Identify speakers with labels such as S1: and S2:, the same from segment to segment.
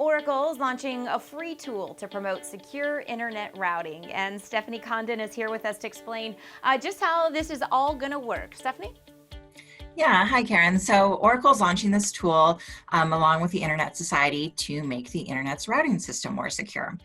S1: Oracle is launching a free tool to promote secure internet routing, and Stephanie Condon is here with us to explain just how this is all going to work. Stephanie?
S2: Yeah, hi Karen. So Oracle's launching this tool along with the Internet Society to make the Internet's routing system more secure.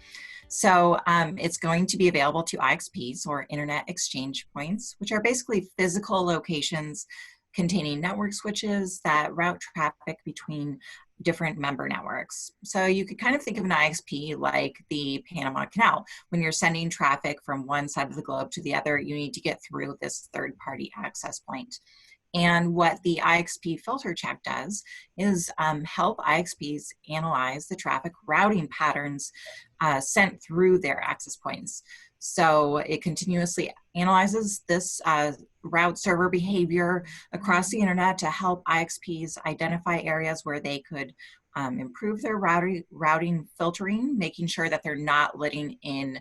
S2: So it's going to be available to IXPs, or Internet Exchange Points, which are basically physical locations containing network switches that route traffic between different member networks. So you could kind of think of an IXP like the Panama Canal. When you're sending traffic from one side of the globe to the other, you need to get through this third-party access point. And what the IXP filter check does is help IXPs analyze the traffic routing patterns sent through their access points. So it continuously analyzes this route server behavior across the internet to help IXPs identify areas where they could improve their routing filtering, making sure that they're not letting in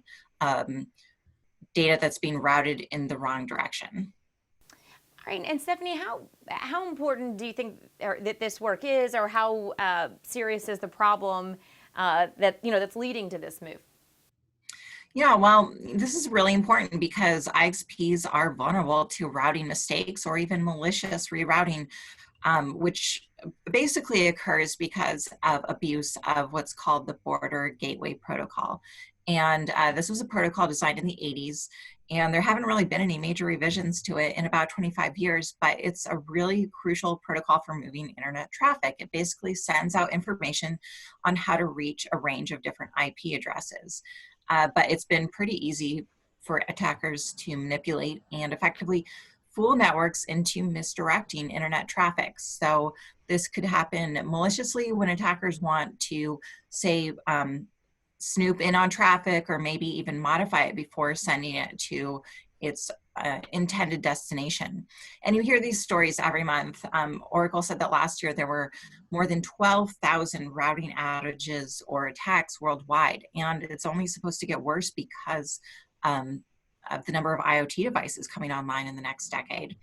S2: data that's being routed in the wrong direction.
S1: Right. And Stephanie, how important do you think that this work is, or how serious is the problem that's leading to this move?
S2: Yeah, well, this is really important because IXPs are vulnerable to routing mistakes or even malicious rerouting, which basically occurs because of abuse of what's called the Border Gateway Protocol. And this was a protocol designed in the 80s, and there haven't really been any major revisions to it in about 25 years, but it's a really crucial protocol for moving internet traffic. It basically sends out information on how to reach a range of different IP addresses. But it's been pretty easy for attackers to manipulate and effectively fool networks into misdirecting internet traffic. So this could happen maliciously when attackers want to, say, snoop in on traffic, or maybe even modify it before sending it to its intended destination. And you hear these stories every month. Oracle said that last year there were more than 12,000 routing outages or attacks worldwide, and it's only supposed to get worse because of the number of IoT devices coming online in the next decade.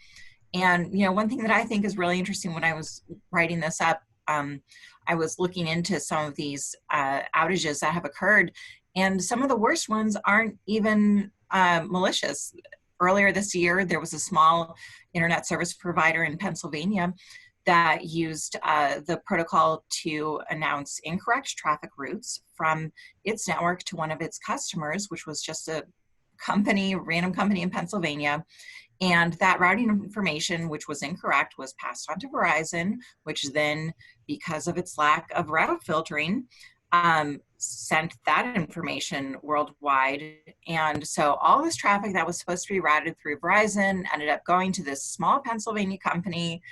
S2: And one thing that I think is really interesting, when I was writing this up, I was looking into some of these outages that have occurred, and some of the worst ones aren't even malicious. Earlier this year, there was a small internet service provider in Pennsylvania that used the protocol to announce incorrect traffic routes from its network to one of its customers, which was just a random company in Pennsylvania. And that routing information, which was incorrect, was passed on to Verizon, which then, because of its lack of route filtering, sent that information worldwide. And so all this traffic that was supposed to be routed through Verizon ended up going to this small Pennsylvania company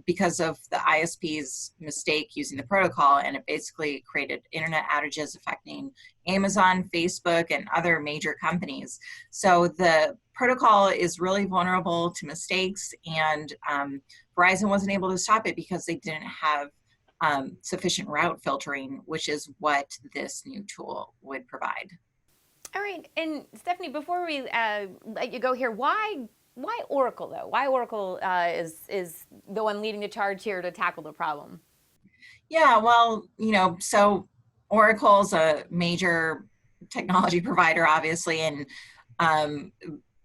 S2: because of the ISP's mistake using the protocol, and it basically created internet outages affecting Amazon, Facebook, and other major companies. So the protocol is really vulnerable to mistakes, and Verizon wasn't able to stop it because they didn't have sufficient route filtering, which is what this new tool would provide.
S1: All right. And Stephanie, before we let you go here, why Oracle, though? Why Oracle is the one leading the charge here to tackle the problem?
S2: Yeah, well, so Oracle's a major technology provider, obviously, and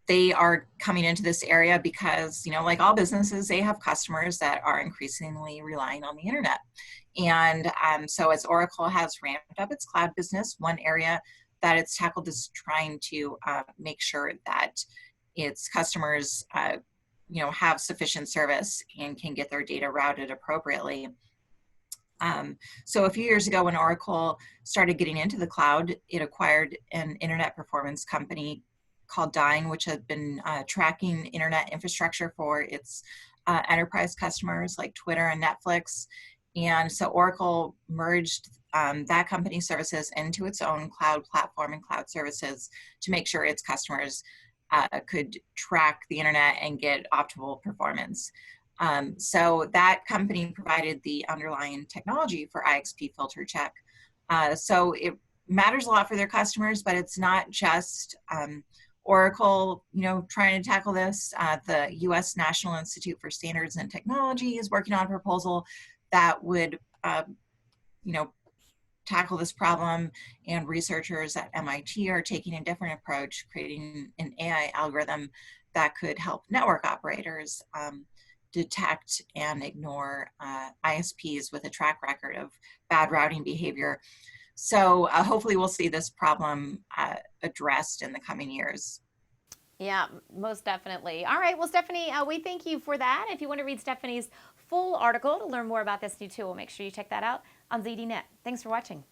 S2: they are coming into this area because, like all businesses, they have customers that are increasingly relying on the internet. And so as Oracle has ramped up its cloud business, one area that it's tackled is trying to make sure that its customers have sufficient service and can get their data routed appropriately. So a few years ago, when Oracle started getting into the cloud, it acquired an internet performance company called Dyn, which had been tracking internet infrastructure for its enterprise customers like Twitter and Netflix. And so Oracle merged that company's services into its own cloud platform and cloud services to make sure its customers could track the internet and get optimal performance. So that company provided the underlying technology for IXP filter check. So it matters a lot for their customers, but it's not just Oracle, trying to tackle this. The U.S. National Institute for Standards and Technology is working on a proposal that would, tackle this problem, and researchers at MIT are taking a different approach, creating an AI algorithm that could help network operators detect and ignore ISPs with a track record of bad routing behavior. So hopefully we'll see this problem addressed in the coming years.
S1: Yeah, most definitely. All right. Well, Stephanie, we thank you for that. If you want to read Stephanie's full article to learn more about this new tool, make sure you check that out on ZDNet. Thanks for watching.